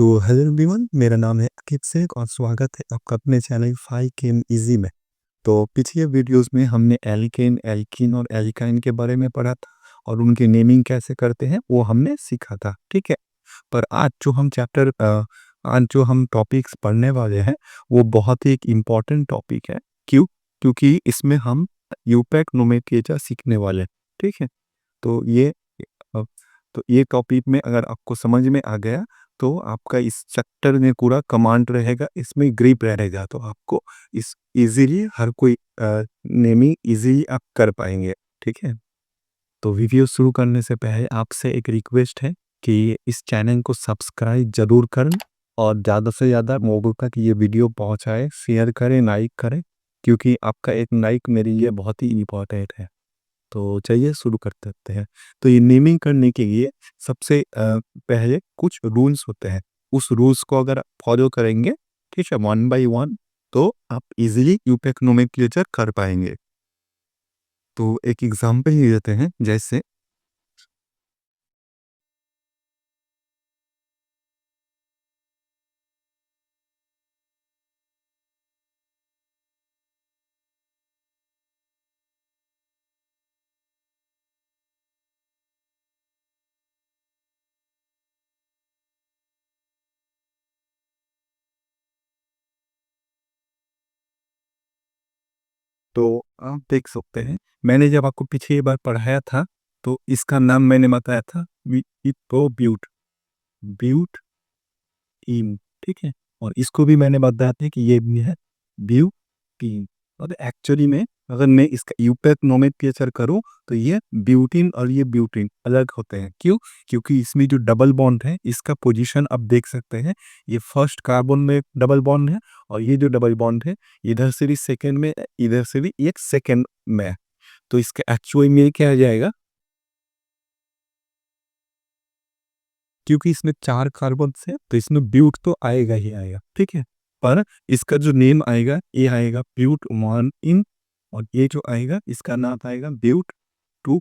तो hello everyone, मेरा नाम है अकिब शेख और स्वागत है आपका अपने चैनल 5 केम इजी में। तो पिछले वीडियोस में हमने एल्केन, एल्कीन और एल्काइन के बारे में पढ़ा था और उनकी नेमिंग कैसे करते हैं वो हमने सीखा था, ठीक है। पर आज जो हम टॉपिक्स पढ़ने वाले हैं वो बहुत ही एक इम्पॉर्टेंट टॉपिक है। क्यों? क्योंकि इसमें हम यूपैक नोमेनक्लेचर सीखने वाले हैं, ठीक है। तो अ, ये टॉपिक में अगर आपको समझ में आ गया तो आपका इस चैप्टर में पूरा कमांड रहेगा, इसमें ग्रिप रहेगा, तो आपको इस इजीली हर कोई नेमिंग इजीली आप कर पाएंगे, ठीक है। तो वीडियो शुरू करने से पहले आपसे एक रिक्वेस्ट है कि इस चैनल को सब्सक्राइब जरूर करें और ज़्यादा से ज़्यादा लोगों तक ये वीडियो पहुंचाएं, शेयर करें, लाइक करें, क्योंकि आपका एक लाइक मेरे लिए बहुत ही इम्पोर्टेंट है। तो चलिए शुरू कर देते हैं। तो ये नेमिंग करने के लिए सबसे पहले कुछ रूल्स होते हैं। उस रूल्स को अगर आप फॉलो करेंगे, ठीक है, वन बाय वन, तो आप इजीली यूपैक नोमेनक्लेचर कर पाएंगे। तो एक एग्जांपल ले लेते हैं, जैसे तो आप देख सकते हैं, मैंने जब आपको पिछली बार पढ़ाया था तो इसका नाम मैंने बताया था ब्यूट ब्यूट इन, ठीक है। और इसको भी मैंने बताया था कि ये भी है ब्यूटीन। और एक्चुअली में अगर मैं इसका यूपैक नोमेनक्लेचर करूं तो ये ब्यूटीन और ये ब्यूटीन अलग होते हैं। क्यों? क्योंकि इसमें जो डबल बॉन्ड है इसका पोजीशन आप देख सकते हैं। ये फर्स्ट कार्बन में डबल बॉन्ड है और ये जो डबल बॉन्ड है इधर से भी सेकेंड में, इधर से भी एक सेकेंड में है। तो इसका एक्चुअल में क्या आ जाएगा, क्योंकि इसमें 4 कार्बन है तो इसमें ब्यूट तो आएगा ही आएगा, ठीक है। पर इसका जो नेम आएगा ये आएगा ब्यूट वन इन, और ये जो आएगा इसका नाम आएगा ब्यूट टू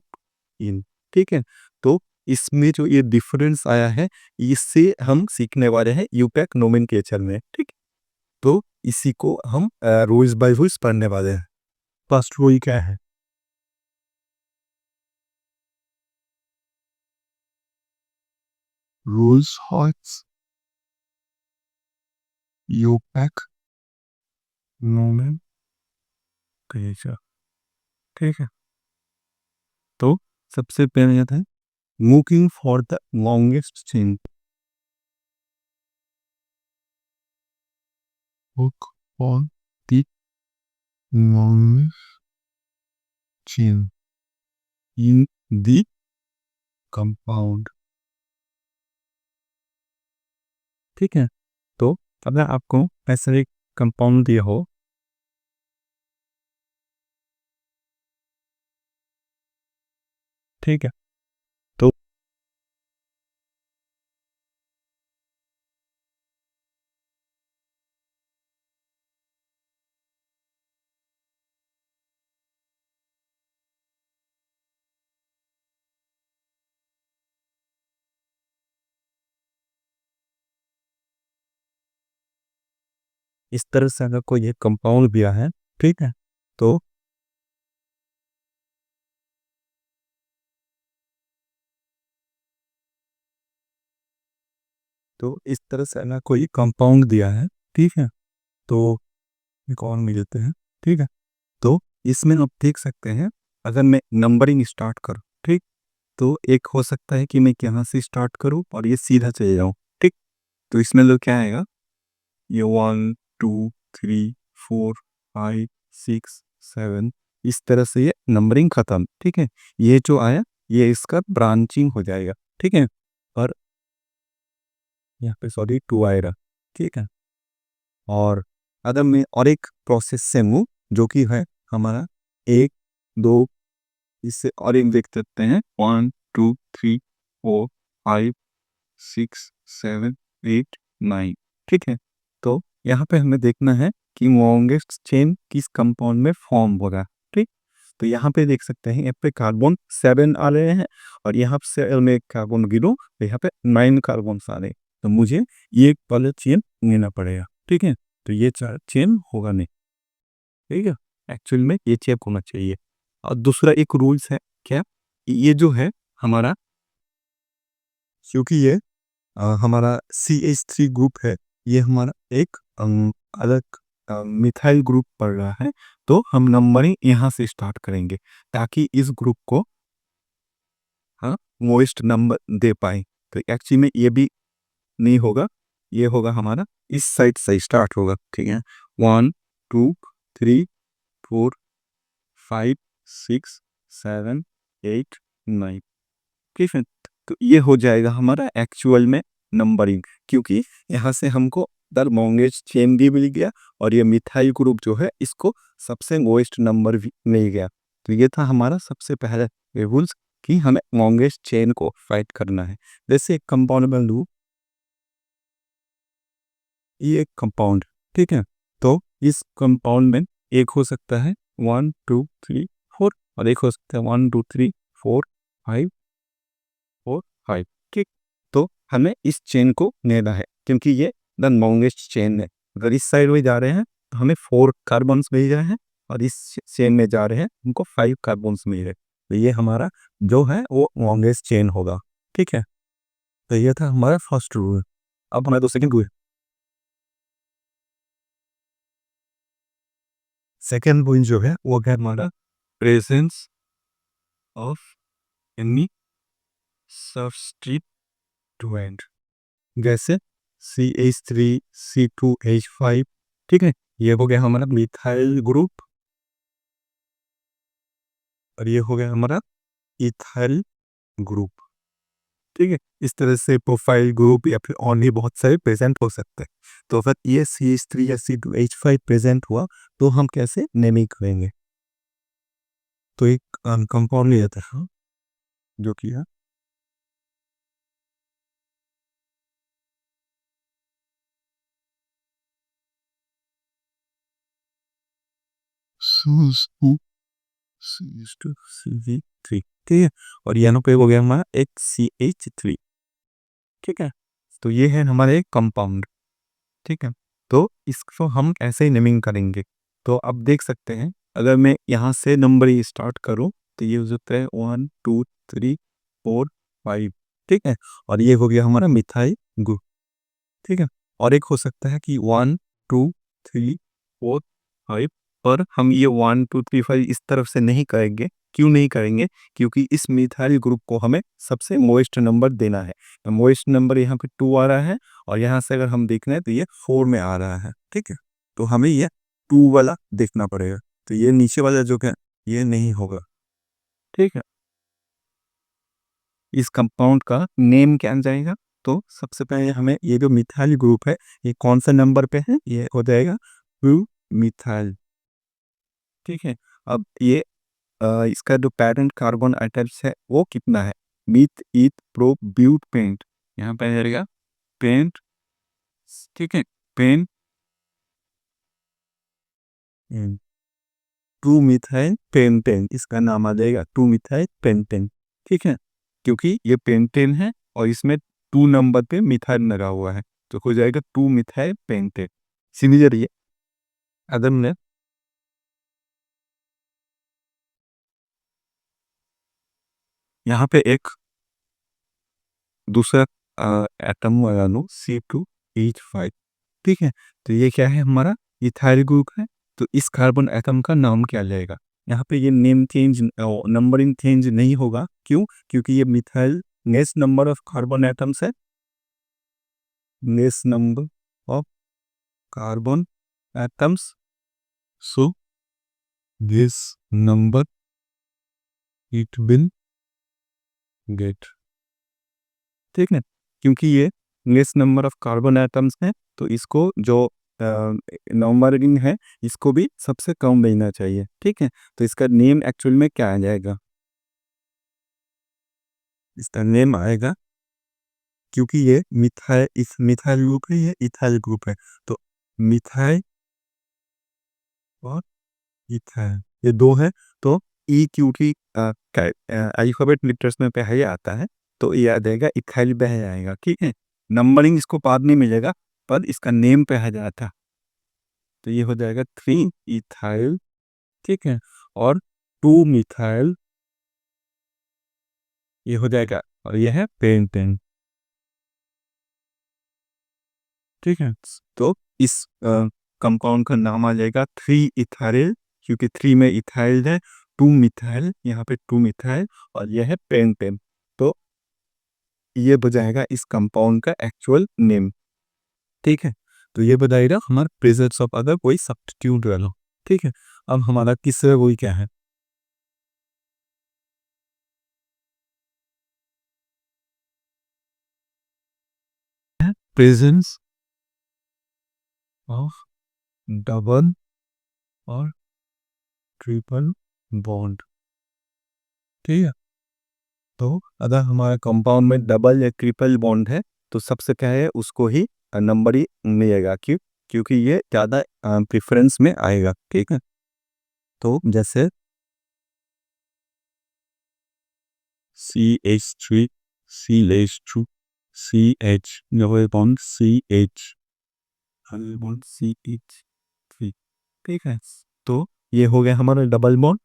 इन, ठीक है। तो इसमें जो ये डिफरेंस आया है इससे हम सीखने वाले हैं यूपैक नोमेनक्लेचर में, ठीक। तो इसी को हम रूल्स बाय रूल्स पढ़ने वाले हैं। फर्स्ट रूल क्या है? रूल्स हॉट्स यूपैक नोमेनक्लेचर, ठीक है। तो सबसे पहले आता है looking for the longest chain. Look for the longest chain in the compound. ठीक है। तो अगर आपको ऐसा एक कंपाउंड दिया हो, ठीक है, तो इस तरह से अगर कोई एक कंपाउंड दिया है, ठीक है, तो इस तरह से अगर कोई कंपाउंड दिया है, ठीक है, तो एक और मिलते हैं, ठीक है। तो इसमें आप देख सकते हैं, अगर मैं नंबरिंग स्टार्ट करूं, ठीक, तो एक हो सकता है कि मैं यहाँ से स्टार्ट करूं और ये सीधा चले जाऊं, ठीक। तो इसमें लोग क्या आएगा, ये 1 2 3 4 5 6 7, इस तरह से ये नंबरिंग खत्म, ठीक है। ये जो आया ये इसका ब्रांचिंग हो जाएगा, ठीक है। और यहाँ पे सॉरी 2 आएगा, ठीक है। और अगर मैं और एक प्रोसेस से हूँ जो कि है हमारा 1 2, इससे और एक देख सकते हैं 1 2 3 4 5 6 7 8 9, ठीक है। तो यहाँ पे हमें देखना है कि लॉन्गेस्ट चेन किस कंपाउंड में फॉर्म होगा, ठीक। तो यहाँ पे देख सकते हैं, यहाँ पे कार्बन 7 आ रहे हैं और यहाँ से मैं कार्बन गिनूं तो यहाँ पे 9 कार्बन आ रहे हैं। तो मुझे ये वाला चेन लेना पड़ेगा, ठीक है। तो ये चेन होगा नहीं, ठीक है। एक्चुअल में ये चेक होना चाहिए। और दूसरा एक रूल्स है क्या, ये जो है हमारा, क्योंकि ये हमारा CH3 ग्रुप है, ये हमारा एक अलग मिथाइल ग्रुप पड़ रहा है, तो हम नंबरिंग यहाँ से स्टार्ट करेंगे ताकि इस ग्रुप को हाँ मोइस्ट नंबर दे पाए। तो एक्चुअली में ये भी नहीं होगा, ये होगा हमारा इस साइड से स्टार्ट होगा, ठीक है। 1 2 3 4 5 6 7 8 9, ठीक है। तो ये हो जाएगा हमारा एक्चुअल में नंबरिंग, क्योंकि यहाँ से हमको द लॉन्गेस्ट चेन भी मिल गया और ये मिथाइल ग्रुप जो है इसको सबसे लोएस्ट नंबर भी मिल गया। तो ये था हमारा सबसे पहला रूल्स कि हमें लॉन्गेस्ट चेन को फाइट करना है। जैसे एक कंपाउंड में लूँ, ये एक कंपाउंड, ठीक है। तो इस कंपाउंड में एक हो सकता है 1 2 3 4 और एक हो सकता है 1 2 3 4 5 4 5, ठीक। तो हमें इस चेन को लेना है क्योंकि ये द लॉन्गेस्ट चेन है। अगर इस साइड में जा रहे हैं तो हमें 4 कार्बन्स मिल रहे हैं और इस चेन में जा रहे हैं हमको 5 कार्बन्स मिल रहे हैं। तो ये हमारा जो है वो लॉन्गेस्ट चेन होगा, ठीक है। तो ये था हमारा फर्स्ट रूल। अब हमारा दो सेकंड रूल, सेकंड रूल जो है वो है हमारा प्रेजेंस ऑफ एनी सब्स्टिट्यूएंट, जैसे CH3 C2H5, ठीक है। ये हो गया हमारा मिथाइल ग्रुप और ये हो गया हमारा इथाइल ग्रुप, ठीक है। इस तरह से प्रोफाइल ग्रुप या फिर और भी बहुत सारे प्रेजेंट हो सकते हैं। तो अगर ये CH3 या C2H5 प्रेजेंट हुआ तो हम कैसे नेमिंग करेंगे। तो एक कंपाउंड लिया था, हाँ, जो कि है CH2CV3, ठीक है। और यहाँ पे हो गया हमारा एक CH3, ठीक है। तो ये है हमारे एक कंपाउंड, ठीक है। तो इसको हम ऐसे ही नेमिंग करेंगे। तो अब देख सकते हैं अगर मैं यहाँ से नंबर ही स्टार्ट करूँ तो ये हो सकता है 1 2 3 4 5, ठीक है। और ये हो गया हमारा मिथाइल ग्रुप, ठीक है। और एक हो सकता है कि 1 2 3 4 5, पर हम ये 1 2 3 5 इस तरफ से नहीं करेंगे। क्यों नहीं करेंगे, क्योंकि इस मिथाइल ग्रुप को हमें सबसे मोइस्ट नंबर देना है। तो मोइस्ट नंबर यहाँ पे 2 आ रहा है और यहाँ से अगर हम देख रहे हैं तो ये 4 में आ रहा है, ठीक है। तो हमें ये 2 वाला देखना पड़ेगा। तो ये नीचे वाला जो है ये नहीं होगा, ठीक है। इस कंपाउंड का नेम क्या जाएगा, तो सबसे पहले हमें ये जो मिथाइल ग्रुप है ये कौन सा नंबर पे है, ये हो जाएगा 2 मिथाइल, ठीक है। अब ये इसका जो पैरेंट कार्बन एटम्स है वो कितना है, मिथ ईथ प्रो ब्यूट पेंट, यहाँ पे रहेगा पेंट, ठीक है। पेन 2 मिथाइल पेंटेन, इसका नाम आ जाएगा 2 मिथाइल पेंटेन, ठीक है। क्योंकि ये पेंटेन है और इसमें 2 नंबर पे मिथाइल लगा हुआ है, तो हो जाएगा 2 मिथाइल पेंटेन। सिमिलर ये अगर मैं यहाँ पे एक दूसरा एटम लगा लूँ C2H5, ठीक है। तो ये क्या है हमारा इथाइल ग्रुप है। तो इस कार्बन एटम का नाम क्या जाएगा, यहाँ पे ये नेम चेंज नंबरिंग चेंज नहीं होगा। क्यों, क्योंकि ये methyl next number of carbon atoms है, next number of carbon atoms, so this number it will get, ठीक है। क्योंकि ये less number of carbon atoms हैं तो इसको जो नंबरिंग है इसको भी सबसे कम लेना चाहिए, ठीक है। तो इसका नेम एक्चुअल में क्या आ जाएगा, इसका नेम आएगा, क्योंकि ये मिथाइल, इस मिथाइल ग्रुप है, ये इथाइल ग्रुप है, तो मिथाइल और इथाइल ये दो है। तो ई क्यूटी अल्फाबेट लेटर्स में पहले आता है, तो ये आ जाएगा इथाइल बह जाएगा, ठीक है। नंबरिंग इसको बाद में मिलेगा, पर इसका नेम पे आ जाता। तो ये हो जाएगा 3 इथाइल, ठीक है, और 2 मिथाइल, ये हो जाएगा, और ये है पेंटेन, ठीक है। तो इस कंपाउंड का नाम आ जाएगा 3 इथाइल, क्योंकि 3 में इथाइल है, 2 मिथाइल, यहाँ पे 2 मिथाइल, और यह है पेंटेन। तो ये बजाएगा इस कंपाउंड का एक्चुअल नेम, ठीक है। तो ये बताएगा हमारा प्रेजेंस ऑफ अगर कोई सब्स्टिट्यूट वाला, ठीक है। अब हमारा तीसरा वही क्या है, प्रेजेंस ऑफ डबल और ट्रिपल बॉन्ड, ठीक है। तो अगर हमारे कंपाउंड में डबल या ट्रिपल बॉन्ड है, तो सबसे क्या है, उसको ही नंबर ही मिलेगा, क्योंकि ये ज़्यादा प्रेफरेंस में आएगा, ठीक है। तो जैसे CH3, CH2, CH double bond CH double bond CH3, ठीक है। तो ये हो गया हमारा डबल बॉन्ड,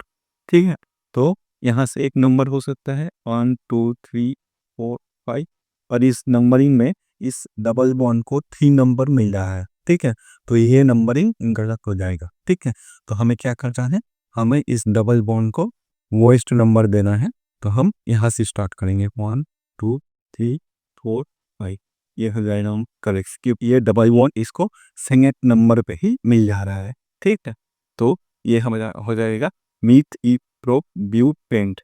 ठीक है। तो यहाँ से एक नंबर हो सकता है 1 2 3 4 5, और इस नंबरिंग में इस डबल बॉन्ड को 3 नंबर मिल रहा है, ठीक है। तो ये नंबरिंग गलत हो जाएगा, ठीक है। तो हमें क्या करना है, हमें इस डबल बॉन्ड को वोइस्ट नंबर देना है। तो हम यहाँ से स्टार्ट करेंगे 1 2 3 4 5, ये हो जाएगा हम करेक्ट, क्योंकि ये डबल बॉन्ड इसको सेकेंड नंबर पे ही मिल जा रहा है, ठीक है। तो ये हमारा हो जाएगा मीथ ई प्रोप ब्यू पेंट,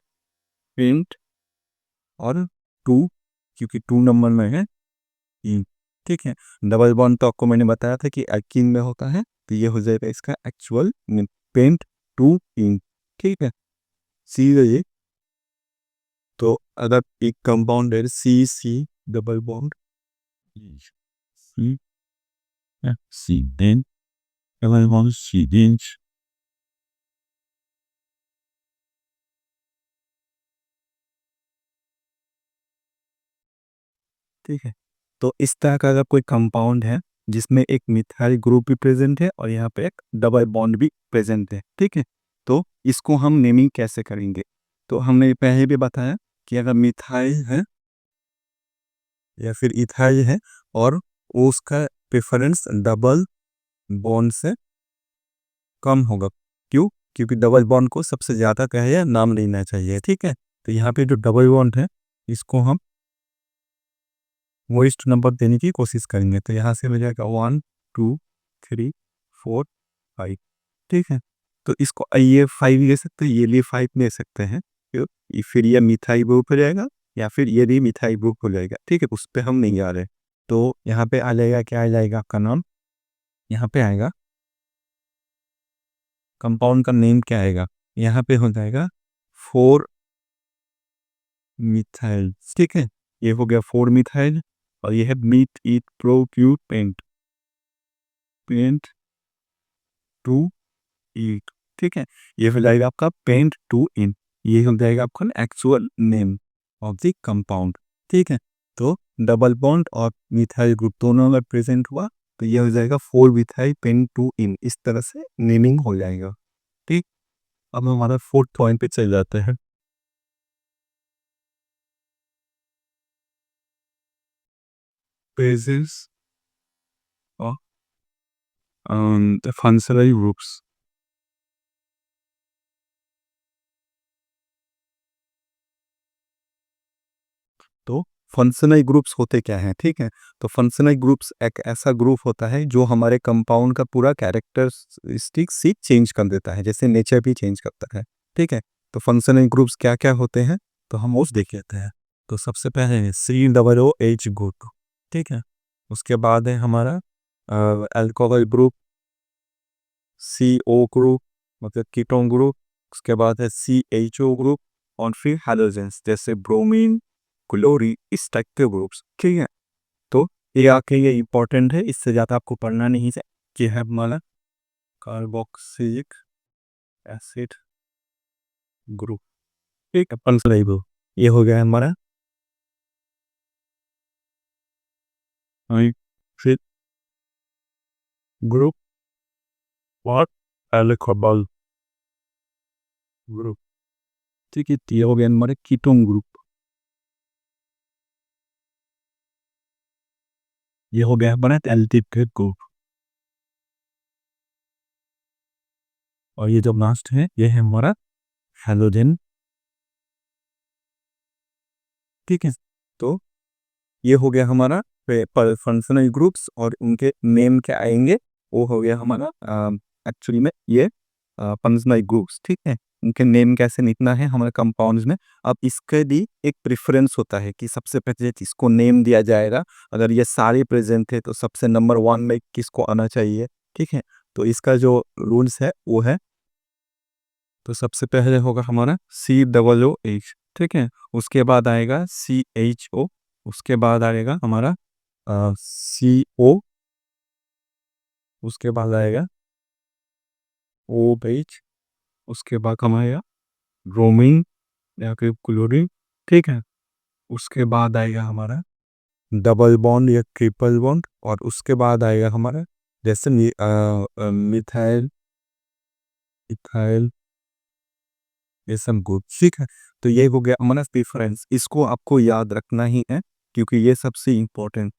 पेंट और 2, क्योंकि 2 नंबर में है ई, ठीक है। डबल बॉन्ड तो आपको मैंने बताया था कि एल्कीन में होता है, तो ये हो जाएगा इसका एक्चुअल पेंट 2 इन, ठीक है। सी ये, तो अगर एक कंपाउंड है C C double bond C, C then double bond C then, ठीक है। तो इस तरह का अगर कोई कंपाउंड है जिसमें एक मिथाइल ग्रुप भी प्रेजेंट है और यहाँ पे एक डबल बॉन्ड भी प्रेजेंट है, ठीक है। तो इसको हम नेमिंग कैसे करेंगे, तो हमने पहले भी बताया कि अगर मिथाइल है या फिर इथाइल है और उसका प्रेफरेंस डबल बॉन्ड से कम होगा, क्यों, क्योंकि डबल बॉन्ड को सबसे ज़्यादा क्या है नाम लेना चाहिए, ठीक है। तो यहाँ पे जो डबल बॉन्ड है इसको हम वोइस्ट नंबर देने की कोशिश करेंगे। तो यहाँ से हो जाएगा 1 2 3 4 5, ठीक है। तो इसको ये 5 ले सकते हैं, ये लिए 5 ले सकते हैं, फिर ये मिथाइल ग्रुप हो जाएगा या फिर ये भी मिथाइल ग्रुप हो जाएगा, ठीक है। उस पर हम नहीं आ रहे। तो यहाँ पे आ जाएगा, क्या आ जाएगा आपका नाम, यहाँ पे आएगा कंपाउंड का नेम, क्या आएगा, यहाँ पे हो जाएगा 4 मिथाइल, ठीक है। ये हो गया 4 मिथाइल, और ये है मीट ईट प्रोक्यू पेंट, पेंट 2 ईट, ठीक है। ये हो जाएगा आपका पेंट 2 इन, ये हो जाएगा आपका actual name of the compound, ठीक है। तो डबल बॉन्ड और मिथाइल ग्रुप दोनों अगर प्रेजेंट हुआ तो ये हो जाएगा 4 मिथाइल पेंट 2 इन, इस तरह से नेमिंग हो जाएगा, ठीक। अब हमारा फोर्थ पॉइंट पे चल जाते हैं, प्रेजेंस ऑफ फंक्शनल ग्रुप्स। तो फंक्शनल ग्रुप्स होते क्या हैं, ठीक है। तो फंक्शनल ग्रुप्स एक ऐसा ग्रुप होता है जो हमारे कंपाउंड का पूरा कैरेक्टरिस्टिक सी चेंज कर देता है, जैसे नेचर भी चेंज करता है, ठीक है। तो फंक्शनल ग्रुप्स क्या क्या होते हैं, तो हम उस देख लेते हैं। तो सबसे पहले COOH ग्रुप, ठीक है। उसके बाद है हमारा अल्कोहल ग्रुप, CO ग्रुप, मतलब कीटोन ग्रुप। उसके बाद है CHO ग्रुप, और फिर हैलोजेंस जैसे ब्रोमीन, क्लोरीन, इस टाइप के ग्रुप्स, ठीक है। तो ये आके ये इंपॉर्टेंट है, इससे ज़्यादा आपको पढ़ना नहीं है कि है हमारा कार्बोक्सिलिक एसिड ग्रुप, ठीक है, फंक्शनल ग्रुप। ये हो गया हमारा फिर ग्रुप और एल्कोहल ग्रुप। ठीक है, ये हो गया हमारे कीटोन ग्रुप। ये हो गया हमारा एल्डिहाइड ग्रुप। और ये जो लास्ट है ये है हमारा हैलोजन। ठीक है, तो ये हो गया हमारा फंक्शनल ग्रुप्स और उनके नेम क्या आएंगे, वो हो गया हमारा एक्चुअली में ये फंक्शनल ग्रुप्स। ठीक है, उनके नेम कैसे लिखना है हमारे कंपाउंड्स में। अब इसके लिए एक प्रेफरेंस होता है कि सबसे पहले किसको नेम दिया जाएगा। अगर ये सारे प्रेजेंट है तो सबसे नंबर 1 में किसको आना चाहिए। ठीक है, तो इसका जो रूल्स है वो है, तो सबसे पहले होगा हमारा COOH। ठीक है, उसके बाद आएगा CHO, उसके बाद आएगा हमारा CO, उसके बाद आएगा OH, उसके बाद हमारा ब्रोमीन या फिर क्लोरीन। ठीक है, उसके बाद आएगा हमारा डबल बॉन्ड या ट्रिपल बॉन्ड, और उसके बाद आएगा हमारा जैसे मिथाइल इथाइल ये सब ग्रुप। ठीक है, तो ये हो गया हमारा प्रेफरेंस। इसको आपको याद रखना ही है क्योंकि ये सबसे इम्पोर्टेंट।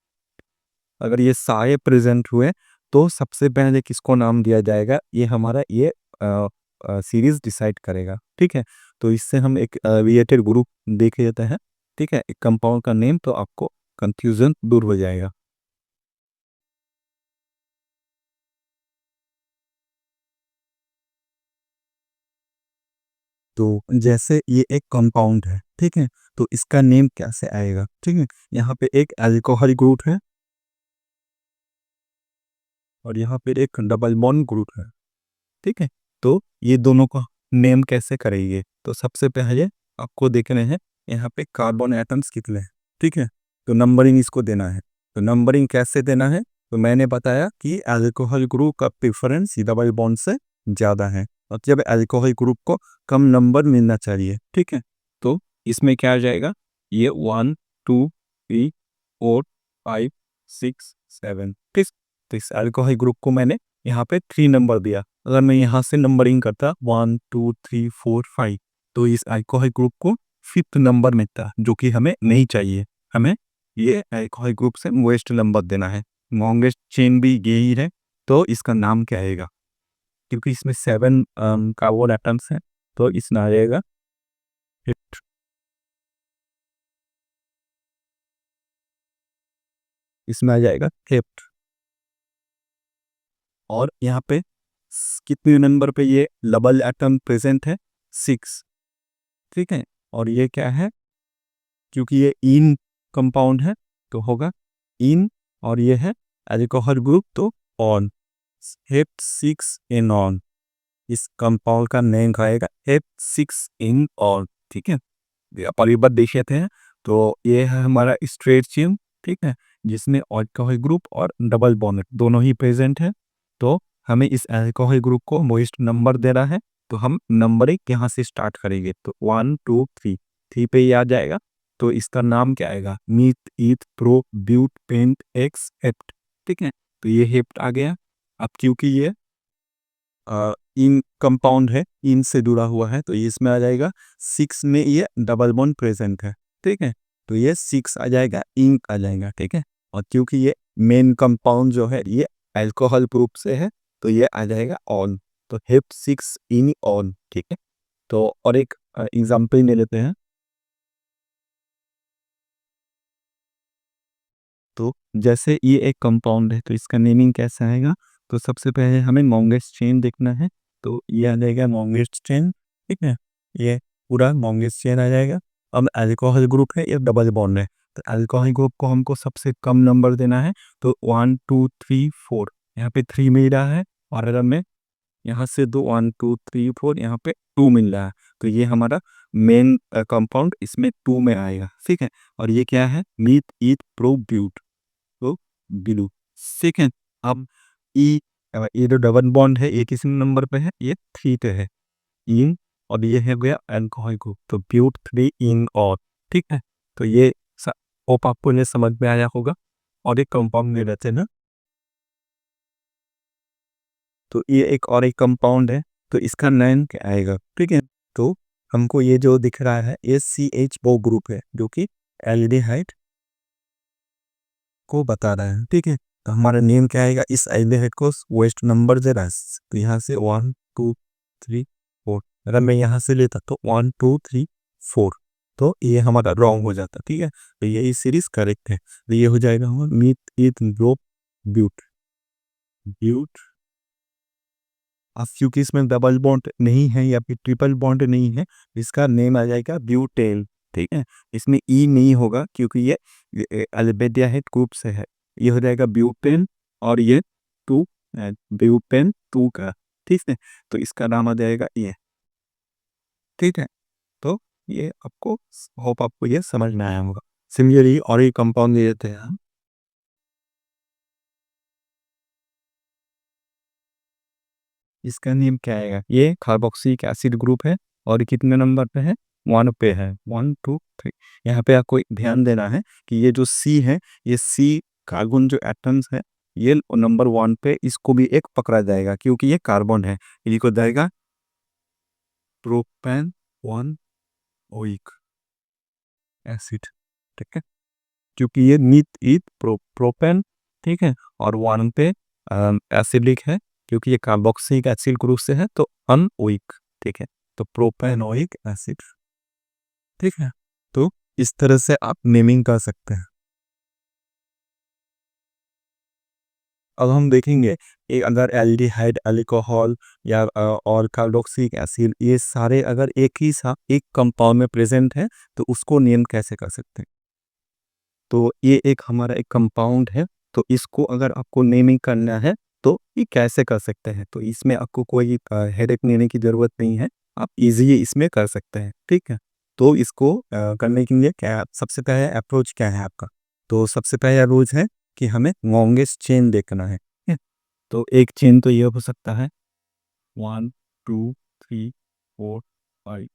अगर ये सारे प्रेजेंट हुए तो सबसे पहले किसको नाम दिया जाएगा, ये हमारा ये सीरीज डिसाइड करेगा। ठीक है, तो इससे हम एक रिलेटेड ग्रुप देख लेते हैं। ठीक है, एक कंपाउंड का नेम, तो आपको कंफ्यूजन दूर हो जाएगा। तो जैसे ये एक कंपाउंड है, ठीक है, तो इसका नेम कैसे आएगा। ठीक है, यहाँ पे एक अल्कोहल ग्रुप है और यहाँ पे एक डबल बॉन्ड ग्रुप है। ठीक है, तो ये दोनों का नेम कैसे करेंगे, तो सबसे पहले आपको देखने हैं यहाँ पे कार्बन एटम्स कितने हैं। ठीक है, तो नंबरिंग इसको देना है। तो नंबरिंग कैसे देना है, तो मैंने बताया कि अल्कोहल ग्रुप का प्रेफरेंस डबल बॉन्ड से ज़्यादा है और जब अल्कोहल ग्रुप को कम नंबर मिलना चाहिए। ठीक है, तो इसमें क्या आ जाएगा, ये 1 2 3 4 5 6 7। ठीक, तो इस अल्कोहल ग्रुप को मैंने यहाँ पे 3 नंबर दिया। अगर मैं यहाँ से नंबरिंग करता 1 2 3 4 5, तो इस अल्कोहल ग्रुप को 5th नंबर मिलता, जो कि हमें नहीं चाहिए। हमें ये अल्कोहल ग्रुप से वेस्ट नंबर देना है। लॉन्गेस्ट चेन भी यही है, तो इसका नाम क्या आएगा, क्योंकि इसमें 7 कार्बन एटम्स हैं, तो इसमें आ जाएगा फिफ्थ। इसमें आ जाएगा फिफ्थ। और यहाँ पे कितने नंबर पे ये डबल एटम प्रेजेंट है, 6। ठीक है, और ये क्या है, क्योंकि ये इन कंपाउंड है तो होगा इन, और ये है अल्कोहल ग्रुप तो ऑन, हेप 6 इन ऑन। इस कंपाउंड का नेम आएगा हेप 6 इन ऑन। ठीक है, परिबद्ध देख लेते हैं। तो ये है हमारा स्ट्रेट चेन। ठीक है, जिसमें अल्कोहल ग्रुप और डबल बॉन्ड दोनों ही प्रेजेंट है। तो हमें इस अल्कोहल ग्रुप को मोस्ट नंबर देना है, तो हम नंबरिंग यहाँ से स्टार्ट करेंगे। तो 1 2 3, 3 पे ही आ जाएगा। तो इसका नाम क्या आएगा, meth eth pro but pent hex hept. ठीक है, तो ये हेप्ट आ गया। अब क्योंकि ये इन कंपाउंड है, इन से जुड़ा हुआ है, तो ये इसमें आ जाएगा 6 में ये डबल बॉन्ड प्रेजेंट है। ठीक है, तो ये 6 आ जाएगा, इंक आ जाएगा। ठीक है, और क्योंकि ये मेन कंपाउंड जो है ये अल्कोहल ग्रुप से है, तो ये आ जाएगा ऑन। तो हेप 6 इन ऑन। ठीक है, तो और एक एग्जाम्पल ले लेते हैं। तो जैसे ये एक कंपाउंड है तो इसका नेमिंग कैसे आएगा, तो सबसे पहले हमें लॉन्गेस्ट चेन देखना है। तो ये आ जाएगा लॉन्गेस्ट चेन। ठीक है, ये पूरा लॉन्गेस्ट चेन आ जाएगा। अब अल्कोहल ग्रुप है, ये डबल बॉन्ड है, तो अल्कोहल ग्रुप को हमको सबसे कम नंबर देना है। तो 1 2 3 4, यहाँ पे 3 मिल रहा है, और अगर मैं यहाँ से दो 1 2 3 4, यहाँ पे 2 मिल रहा है, तो ये हमारा मेन कंपाउंड इसमें 2 में आएगा। ठीक है, और ये क्या है, मीथ ईथ प्रो ब्यूट तो ब्लू। ठीक है, अब ई ये जो डबल बॉन्ड है ये किस नंबर पे है, ये 3 पे है, इन, और ये है गया अल्कोहल ग्रुप, तो ब्यूट 3 इन और। ठीक है, तो ये होप आपको ये समझ में आया होगा। और एक कंपाउंड दे रहते हैं ना, तो ये एक और एक कंपाउंड है, तो इसका नाम क्या आएगा? ठीक है, तो हमको ये जो दिख रहा है एच ओ ग्रुप है जो कि एल्डिहाइड को बता रहा है। ठीक है, तो हमारा नेम क्या आएगा? इस एल्डिहाइड को वेस्ट नंबर दे रहा है, तो यहाँ से 1 2 3 4, अगर मैं यहाँ से लेता तो 1 2 3 4, तो ये हमारा रॉन्ग हो जाता। ठीक है, तो ये सीरीज करेक्ट है, तो ये हो जाएगा हमारा मीथ ईथ ड्रोप ब्यूट ब्यूट। अब क्योंकि इसमें डबल बॉन्ड नहीं है या फिर ट्रिपल बॉन्ड नहीं है, इसका नेम आ जाएगा ब्यूटेन। ठीक है, इसमें ई नहीं होगा क्योंकि ये अल्बेडियाहाइड ग्रुप से है, ये हो जाएगा ब्यूटेन, और ये टू ब्यूटेन टू का। ठीक है, तो इसका नाम आ जाएगा ये। ठीक है, तो ये आपको, होप आपको ये समझ में आया होगा। सिमिलरली और एक कंपाउंड दे देते हैं हम, इसका नेम क्या आएगा? ये कार्बोक्सिलिक एसिड ग्रुप है, और ये कितने नंबर पे है? 1 पे है, 1 2 3। यहाँ पे आपको नंबर देना है कि ये जो सी है, ये सी कार्बन जो एटम्स है, ये नंबर 1 पे, इसको भी एक पकड़ा जाएगा क्योंकि ये कार्बन है, इनको जाएगा प्रोपेन 1 ओइक एसिड। ठीक है, क्योंकि ये नीट ईथ प्रोपेन, ठीक है, और 1 पे एसिडिक है क्योंकि ये कार्बोक्सिलिक एसिड ग्रुप से है, तो अनओइक। ठीक है, तो प्रोपेनोइक एसिड। ठीक है, तो इस तरह से आप नेमिंग कर सकते हैं। अब हम देखेंगे अगर एल्डिहाइड, अल्कोहल या और कार्बोक्सिलिक एसिड, ये सारे अगर एक ही साथ एक कंपाउंड में प्रेजेंट है तो उसको नेम कैसे कर सकते हैं। तो ये एक हमारा एक कंपाउंड है, तो इसको अगर आपको नेमिंग करना है तो ये कैसे कर सकते हैं, तो इसमें आपको कोई हेडेक लेने की ज़रूरत नहीं है, आप इजीली इसमें कर सकते हैं। ठीक है, तो इसको करने के लिए क्या, सबसे पहले अप्रोच क्या है आपका? तो सबसे पहला अप्रोच है कि हमें लॉन्गेस्ट चेन देखना है। ठीक है? तो एक चेन तो ये हो सकता है 1 2 3 4 5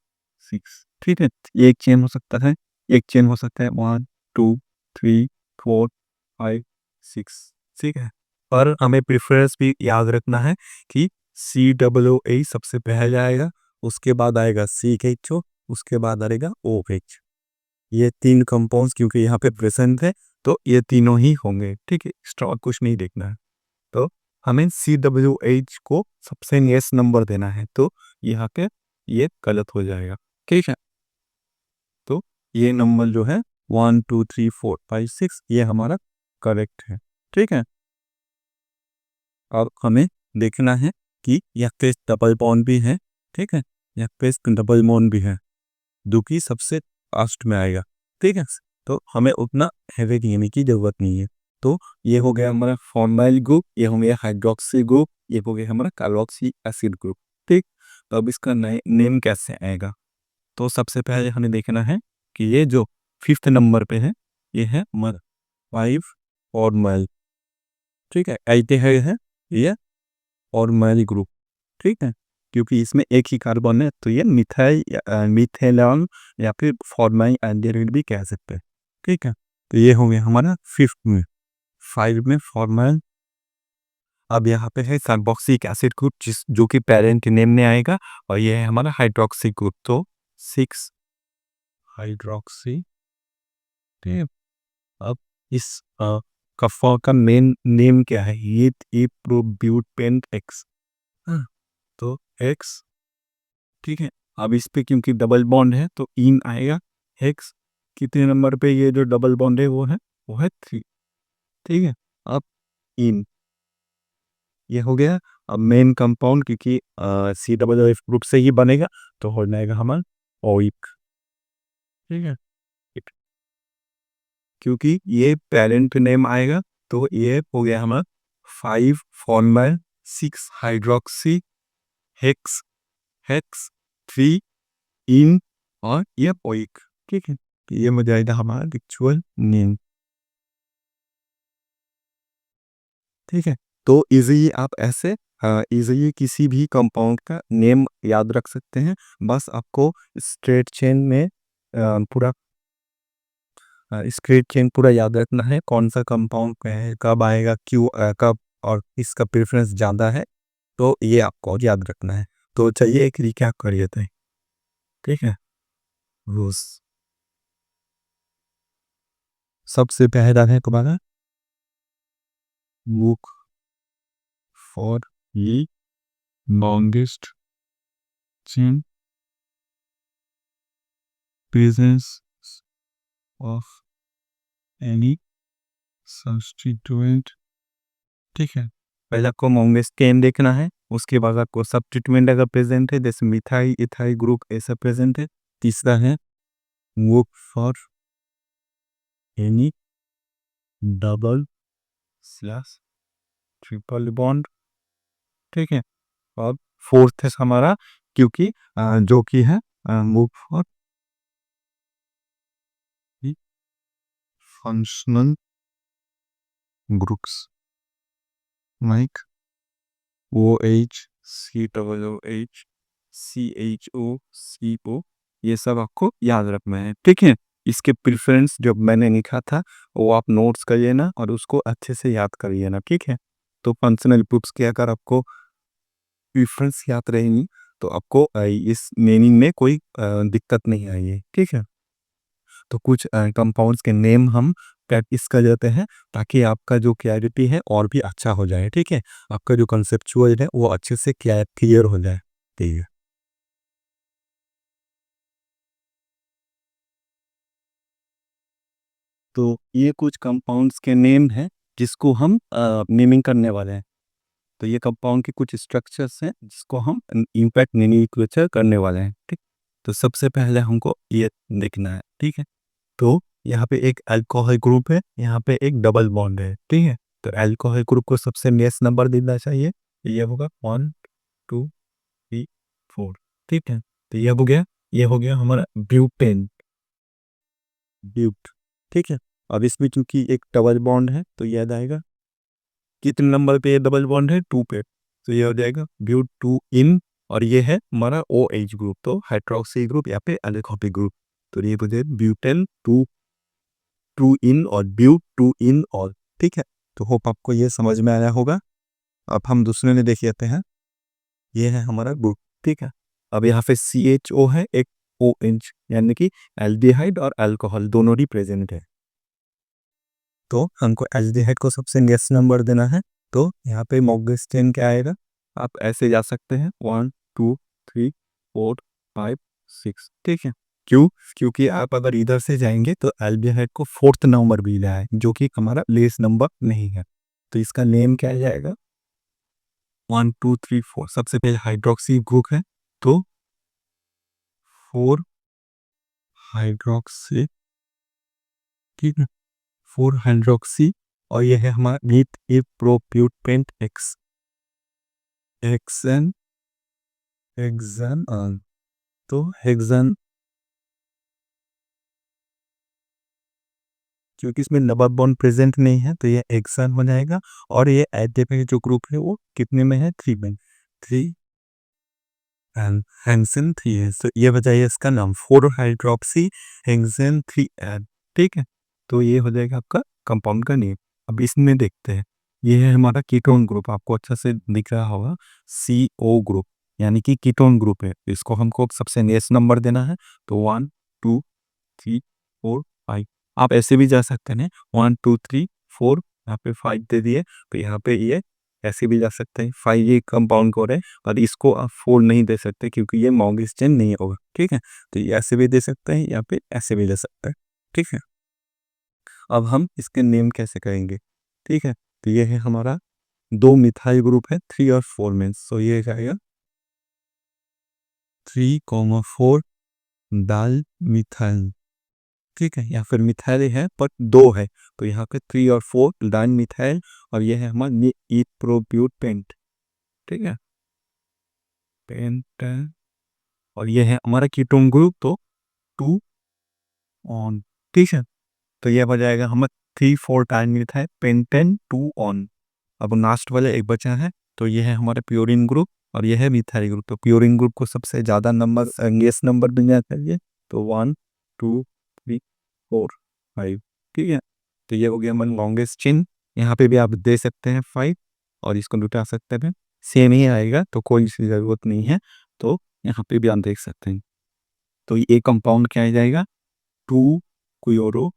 6। ठीक है, एक चेन हो सकता है, एक चेन हो सकता है 1 2 3 4 5 6। ठीक है, पर हमें प्रेफरेंस भी याद रखना है कि COO सबसे पहले आएगा, उसके बाद आएगा CHO, उसके बाद आएगा OH। ये 3 कंपाउंड्स क्योंकि यहाँ पे प्रेजेंट है, तो ये तीनों ही होंगे। ठीक है, एक्स्ट्रा कुछ नहीं देखना है। तो हमें COH को सबसे नियरेस्ट नंबर देना है, तो यहाँ पे ये गलत हो जाएगा। ठीक है, तो ये नंबर जो है 1 2 3 4 5 6, ये हमारा करेक्ट है। ठीक है, अब हमें देखना है कि यहाँ पे डबल बॉन्ड भी है। ठीक है, यहाँ पे डबल बॉन्ड भी है जो कि सबसे लास्ट में आएगा। ठीक है, तो हमें उतना हेवी लेने की जरूरत नहीं है। तो ये हो गया हमारा फॉर्माइल ग्रुप, ये हो गया हाइड्रोक्सी ग्रुप, ये हो गया हमारा कार्बोक्सी एसिड ग्रुप। ठीक, तो अब इसका नेम कैसे आएगा? तो सबसे पहले हमें देखना है कि ये जो 5th नंबर पे है, ये है मर 5 फॉर्माइल। ठीक है, एल्डिहाइड है ये फॉर्माइल ग्रुप। ठीक है, क्योंकि इसमें एक ही कार्बन है, तो ये मिथाइल मिथेनॉल या फिर फॉर्माइल एल्डिहाइड भी कह सकते हैं। ठीक है, तो ये हो गया हमारा 5th में, 5 में फॉर्माइल। अब यहाँ पे है कार्बोक्सिलिक एसिड ग्रुप, जिस जो कि पेरेंट के नेम में आएगा, और ये है हमारा हाइड्रोक्सी ग्रुप, तो 6 हाइड्रोक्सी। ठीक है, अब इस कफा का मेन नेम क्या है? ये इप्रोब्यूटेंट एक्स। तो एक्स। ठीक है, अब इस पे क्योंकि डबल बॉन्ड है तो इन आएगा हेक्स। कितने नंबर पे ये जो डबल बॉन्ड है वो है 3। ठीक है, अब इन, ये हो गया। अब मेन कंपाउंड क्योंकि COOH ग्रुप से ही बनेगा, तो हो जाएगा हमारा ओइक। ठीक है, एक- क्योंकि ये पेरेंट नेम आएगा, तो ये हो गया हमारा 5 फॉर्माइल 6 हाइड्रोक्सी हेक्स हेक्स 3 इन, और ये ओइक। ठीक है, तो ये हो जाएगा हमारा एक्चुअल नेम। ठीक है, तो इजीली आप ऐसे इजीली किसी भी कंपाउंड का नेम याद रख सकते हैं। बस आपको स्ट्रेट चेन में पूरा स्ट्रेट चेन पूरा याद रखना है, कौन सा कंपाउंड है, कब आएगा, क्यों कब, और इसका प्रेफरेंस ज़्यादा है, तो ये आपको याद रखना है। तो चलिए एक रिकैप कर लेते हैं, ठीक है। रूल्स सबसे पहला है तुम्हारा लुक फॉर ये longest chain presence of any substituent, ठीक है। पहले आपको लॉन्गेस्ट चेन देखना है, उसके बाद आपको सब्स्टिट्यूएंट अगर प्रेजेंट है, जैसे मिथाइल इथाइल ग्रुप ऐसा प्रेजेंट है। तीसरा है look for any double slash triple bond, ठीक है। और फोर्थ है हमारा, क्योंकि जो कि है look for functional groups like O H C double O H CHO CO, ये सब आपको याद रखना है, ठीक है। इसके प्रेफरेंस जो मैंने लिखा था वो आप नोट्स कर लेना और उसको अच्छे से याद कर लेना, ठीक है। तो फंक्शनल ग्रुप्स के अगर आपको प्रेफरेंस याद रहेंगी तो आपको इस मीनिंग में कोई दिक्कत नहीं आएगी, ठीक है। तो कुछ कंपाउंड्स के नेम हम प्रैक्टिस कर लेते हैं ताकि आपका जो क्लैरिटी है और भी अच्छा हो जाए, ठीक है। आपका जो कंसेप्चुअल है वो अच्छे से क्लियर हो जाए, ठीक है। तो ये कुछ कंपाउंड्स के नेम हैं जिसको हम नेमिंग करने वाले हैं। तो ये कंपाउंड के कुछ स्ट्रक्चर्स हैं जिसको हम इम्पैक्ट नोमेनक्लेचर करने वाले हैं, ठीक। तो सबसे पहले हमको ये देखना है, ठीक है। तो यहाँ पे एक अल्कोहल ग्रुप है, यहाँ पे एक डबल बॉन्ड है, ठीक है। तो अल्कोहल ग्रुप को सबसे नेक्स्ट नंबर देना चाहिए, ये होगा 1 2 3 4, ठीक है। तो ये हो गया, ये हो गया हमारा ब्यूटेन, ब्यूट, ठीक है। अब इसमें चूंकि एक डबल बॉन्ड है तो याद आएगा कितने नंबर पे ये डबल बॉन्ड है, 2 पे, तो ये हो जाएगा ब्यूट 2 इन, और ये है हमारा ओ एच ग्रुप, तो हाइड्रोक्सी ग्रुप या पे अल्कोहलिक ग्रुप। तो ये हो जाए ब्यूटेन 2 इन और ब्यूट 2 इन और, ठीक है। तो होप आपको ये समझ में आया होगा। अब हम दूसरे में देख लेते हैं, ये है हमारा ग्रुप, ठीक है। अब यहाँ पे CHO है, एक OH, यानी कि एल्डिहाइड और अल्कोहल दोनों ही प्रेजेंट है। तो हमको एल्डिहाइड को सबसे नेक्स्ट नंबर देना है, तो यहाँ पे मॉर्गनस्टेन क्या आएगा, आप ऐसे जा सकते हैं 1 2 3 4 5 6, ठीक है। क्यों, क्योंकि आप अगर इधर से जाएंगे तो एल्डिहाइड को फोर्थ नंबर भी मिला है जो कि हमारा लेस नंबर नहीं है। तो इसका नेम क्या जाएगा, 1 2 3 4, सबसे पहले हाइड्रोक्सी ग्रुप है, तो 4 हाइड्रोक्सी, ठीक है, 4 हाइड्रोक्सी, और ये है हमारा मीथ ए प्रोप्यूटेंट एक्स एक्सन हेक्सन, तो हेक्सन, क्योंकि इसमें डबल बॉन्ड प्रेजेंट नहीं है तो ये हेक्सन हो जाएगा। और ये एडेपेक जो ग्रुप है वो कितने में है, 3 में, 3 एंड हेक्सन 3 है, तो ये बताइए इसका नाम 4 हाइड्रोक्सी हेक्सन 3 एन, ठीक है। तो ये हो जाएगा आपका कंपाउंड का नेम। अब इसमें देखते हैं, ये है हमारा कीटोन ग्रुप, आपको अच्छा से दिख रहा होगा, CO ग्रुप, यानी कि कीटोन ग्रुप है। इसको हमको सबसे नेक्स्ट नंबर देना है, तो 1 2 3 4 5, आप ऐसे भी जा सकते हैं 1 2 3 4, यहाँ पे 5 दे दिए, तो यहाँ पे ये ऐसे भी जा सकते हैं, 5 ये कंपाउंड कोड है, और इसको आप 4 नहीं दे सकते क्योंकि ये मॉर्गनस्टेन नहीं होगा, ठीक है। तो ये ऐसे भी दे सकते हैं या फिर ऐसे भी दे सकते हैं, ठीक है। अब हम इसके नेम कैसे करेंगे, ठीक है। तो ये है हमारा 2 मिथाइल ग्रुप है, 3 और 4 में, सो ये जाएगा 3,4 डाल मिथाइल, ठीक है। या फिर मिथाइल है पर 2 है, तो यहाँ पे 3 और 4 डाल मिथाइल, और ये है हमारा इथ्रोब्यूटेंट, ठीक है, पेंट, और ये है हमारा कीटोन ग्रुप, तो 2 ऑन, ठीक है। तो ये हो जाएगा हमारा 3 4 टाइम मिथाइल पेंटेन 2 ऑन। अब लास्ट वाला एक बचा है, तो ये है हमारा प्योरिन ग्रुप और ये है मिथाइल ग्रुप। तो प्योरिन ग्रुप को सबसे ज़्यादा नंबर, एंगेस्ट नंबर मिलना चाहिए, तो 1 2 3 4, 5, ठीक है। तो ये हो गया हमारा लॉन्गेस्ट चेन। यहाँ पे भी आप दे सकते हैं 5 और इसको लुटा सकते हैं, सेम ही आएगा, तो कोई इसकी ज़रूरत नहीं है। तो यहाँ पे भी आप देख सकते हैं। तो ये कंपाउंड क्या आ जाएगा, 2 क्लोरो,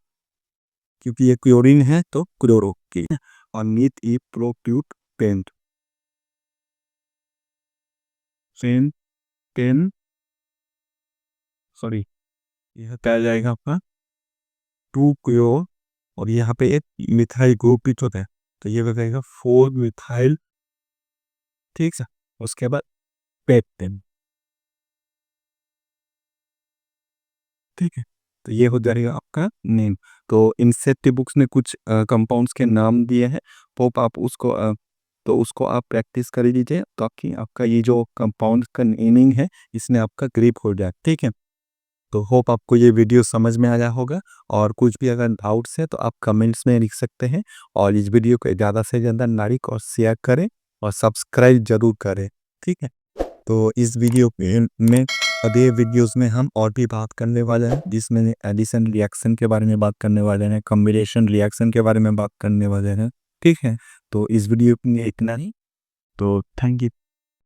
क्योंकि ये क्लोरीन है तो क्लोरो की, और meth eth prop but pent pen pen sorry, यह क्या आ जाएगा आपका 2 क्लोरो, और यहाँ पे एक मिथाइल ग्रुप भी होता है, तो ये बताएगा 4 मिथाइल, ठीक है। उसके बाद पेप्टेन, ठीक है। तो ये हो जाएगा आपका नेम। तो इन सेफ्टी बुक्स में कुछ कंपाउंड्स के नाम दिए हैं, होप आप उसको तो उसको आप प्रैक्टिस कर लीजिए, ताकि आपका ये जो कंपाउंड का नेमिंग है इसमें आपका ग्रिप हो जाए, ठीक है। तो होप आपको ये वीडियो समझ में आया होगा, और कुछ भी अगर डाउट्स है तो आप कमेंट्स में लिख सकते हैं, और इस वीडियो को ज़्यादा से ज़्यादा लाइक और शेयर करें और सब्सक्राइब जरूर करें, ठीक है। तो इस वीडियो में अगले वीडियोस में हम और भी बात करने वाले हैं, जिसमें एडिशन रिएक्शन के बारे में बात करने वाले हैं, कॉम्बिनेशन रिएक्शन के बारे में बात करने वाले हैं, ठीक है। तो इस वीडियो में इतना ही, तो थैंक यू।